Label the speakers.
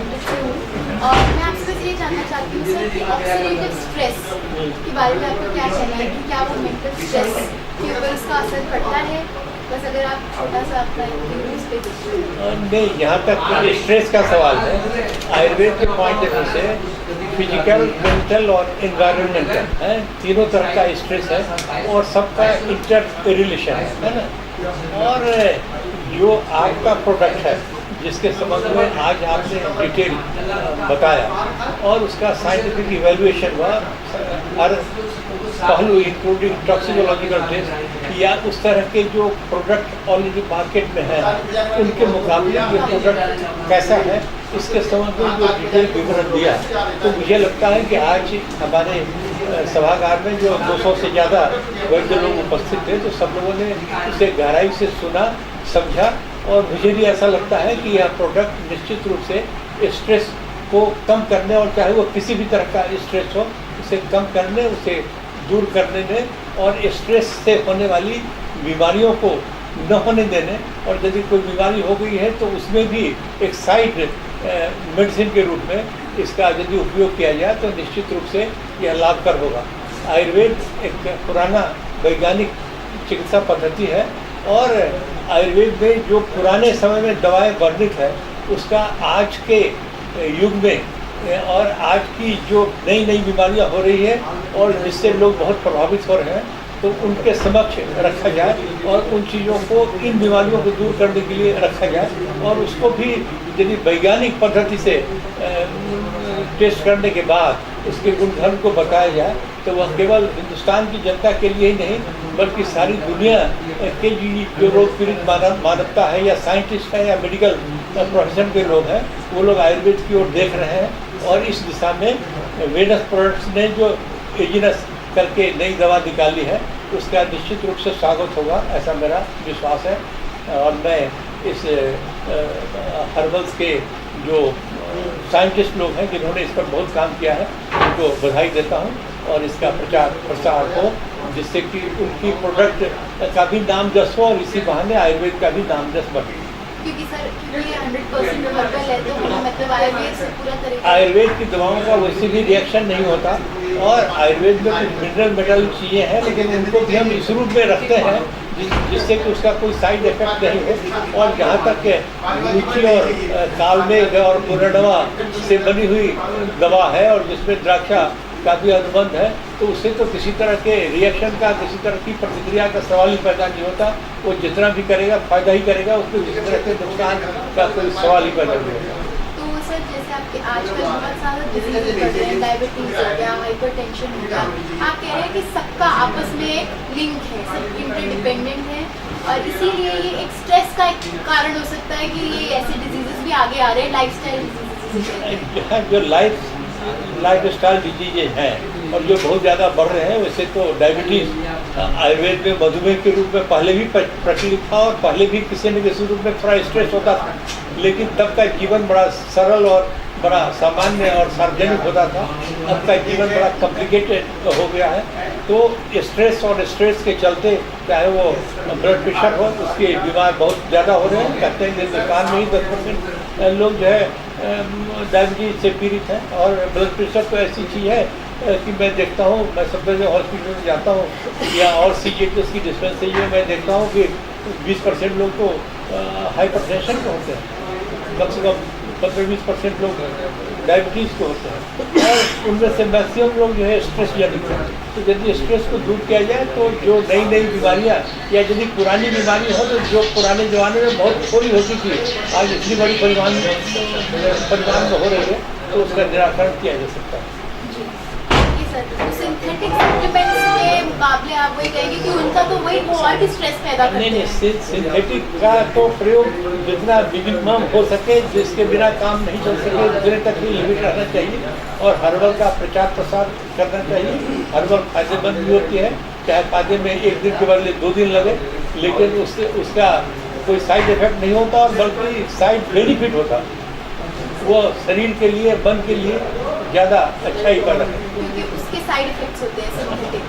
Speaker 1: Limited से हूँ और मैं आपसे बस ये जानना चाहती हूँ सर कि ऑक्सीडेटिव स्ट्रेस के बारे में आपका क्या कहना है कि क्या वो मेंटल स्ट्रेस के ऊपर उसका असर पड़ता है? बस अगर आप छोटा सा अपना इस पे
Speaker 2: नहीं, यहाँ तक स्ट्रेस का सवाल है, आयुर्वेद के पॉइंट ऑफ व्यू से फिजिकल, मेंटल और एनवायरमेंटल है, तीनों तरह का स्ट्रेस है और सबका इंटर रिलेशन है ना। और जो आपका प्रोडक्ट है जिसके संबंध में आज आपने डिटेल बताया और उसका साइंटिफिक इवेल्युएशन हुआ हर पहलू इंक्लूडिंग टॉक्सिकोलॉजिकल टेस्ट या उस तरह के जो प्रोडक्ट ऑलरेडी मार्केट में है उनके मुकाबले ये प्रोडक्ट कैसा है इसके संबंध में जो डिटेल विवरण दिया, तो मुझे लगता है कि आज हमारे सभागार में जो 200 से ज़्यादा वैद्य लोग उपस्थित थे, तो सब लोगों ने उसे गहराई से सुना, समझा और मुझे भी ऐसा लगता है कि यह प्रोडक्ट निश्चित रूप से स्ट्रेस को कम करने और चाहे वो किसी भी तरह का स्ट्रेस हो उसे कम करने, उसे दूर करने में और स्ट्रेस से होने वाली बीमारियों को न होने देने और यदि कोई बीमारी हो गई है तो उसमें भी एक साइड मेडिसिन के रूप में इसका यदि उपयोग किया जाए तो निश्चित रूप से यह लाभकर होगा। आयुर्वेद एक पुराना वैज्ञानिक चिकित्सा पद्धति है और आयुर्वेद में जो पुराने समय में दवाएं वर्णित है उसका आज के युग में और आज की जो नई नई बीमारियां हो रही है और जिससे लोग बहुत प्रभावित हो रहे हैं तो उनके समक्ष रखा जाए और उन चीज़ों को, इन बीमारियों को दूर करने के लिए रखा जाए और उसको भी यदि वैज्ञानिक पद्धति से टेस्ट करने के बाद उसके गुणधर्म को बताया जाए तो वह केवल हिंदुस्तान की जनता के लिए ही नहीं बल्कि सारी दुनिया के जो रोग पीड़ित मानवता है या साइंटिस्ट है या मेडिकल प्रोफेशन के लोग हैं वो लोग आयुर्वेद की ओर देख रहे हैं और इस दिशा में वेनस प्रोडक्ट्स ने जो एजिनस करके नई दवा निकाली है उसका निश्चित रूप से स्वागत होगा, ऐसा मेरा विश्वास है। और मैं इस हर्बल्स के जो साइंटिस्ट लोग हैं जिन्होंने इस पर बहुत काम किया है उनको बधाई देता हूं और इसका प्रचार प्रसार हो जिससे कि उनकी प्रोडक्ट का भी नाम जस हो और इसी बहाने आयुर्वेद का भी नाम जस बढ़े।
Speaker 1: क्योंकि सर ये 100% हर्बल है तो मतलब आयुर्वेद से पूरा तरीका
Speaker 2: आयुर्वेद की दवाओं का वैसे भी रिएक्शन नहीं होता और आयुर्वेद में कुछ मिनरल मेटल चीज़ें हैं लेकिन उनको भी हम इस रूप में रखते हैं जिससे कि उसका कोई साइड इफेक्ट नहीं हो और जहाँ तक रुचि और कालमेघ और पुनर्नवा से बनी हुई दवा है और जिसमें द्राक्षा का भी अनुबंध है तो उससे तो किसी तरह के रिएक्शन का, किसी तरह की प्रतिक्रिया का सवाल ही पैदा नहीं होता। वो जितना भी करेगा फायदा ही करेगा, उसको किसी तरह के नुकसान का कोई सवाल ही पैदा नहीं होगा।
Speaker 1: तो सर जैसे आपके आजकल बहुत सारे डिजीज बढ़ रहे हैं, डायबिटीज हो गया, हाइपरटेंशन हो गया, आप कह रहे हैं कि सबका आपस में एक लिंक है, सब इंटरडिपेंडेंट है और इसीलिए ये एक स्ट्रेस का एक कारण हो सकता है कि ये ऐसे डिजीजेस भी आगे आ रहे हैं, लाइफस्टाइल डिजीजेस
Speaker 2: जो लाइफस्टाइल डिजीजेज हैं और जो बहुत ज़्यादा बढ़ रहे हैं वैसे तो डायबिटीज़ आयुर्वेद में मधुमेह के रूप में पहले भी प्रचलित था और पहले भी किसी न किसी रूप में थोड़ा स्ट्रेस होता था लेकिन तब का जीवन बड़ा सरल और बड़ा सामान्य और सार्वजनिक होता था। अब का जीवन बड़ा कॉम्प्लिकेटेड हो गया है तो स्ट्रेस और स्ट्रेस के चलते चाहे वो ब्लड प्रेशर हो उसके बीमार बहुत ज़्यादा हो रहे हैं। कहते हैं हिंदुस्तान में ही 10% लोग जो है डायबिटीज से पीड़ित हैं और ब्लड प्रेशर तो ऐसी चीज़ है कि मैं देखता हूँ, मैं सब जगह हॉस्पिटल में जाता हूँ या और CGHS की डिस्पेंसरी में मैं देखता हूँ कि 20% लोग तो हाइपरटेंशन के होते हैं, कम से कम 15-20% लोग डायबिटीज़ के होते हैं और उनमें से मैक्सिमम लोग जो है स्ट्रेस जनित हैं। तो यदि स्ट्रेस को दूर किया जाए तो जो नई नई बीमारियाँ या यदि पुरानी बीमारी हो तो जो पुराने ज़माने में बहुत थोड़ी होती थी आज इतनी बड़ी परिमाण में हो रही है तो उसका निराकरण किया जा सकता है।
Speaker 1: सिंथेटिक सप्लीमेंट्स के मुकाबले आप वही कहेंगे कि उनका तो वही वो और भी स्ट्रेस पैदा करते हैं।
Speaker 2: नहीं, सिंथेटिक का तो प्रयोग जितना मिनिमम हो सके, जिसके बिना काम नहीं चल सके उतने तक ही लिमिट रहना चाहिए और हर्बल का प्रचार प्रसार करना चाहिए। हर्बल फायदेमंद भी होती है, चाहे फायदे में एक दिन के बदले 2 दिन लगे लेकिन उससे उसका कोई साइड इफेक्ट नहीं होता और बल्कि साइड बेनिफिट होता, वो शरीर के लिए, मन के लिए ज़्यादा अच्छा ही पैदा है
Speaker 1: क्योंकि उसके साइड इफेक्ट्स होते हैं सिंथेटिक।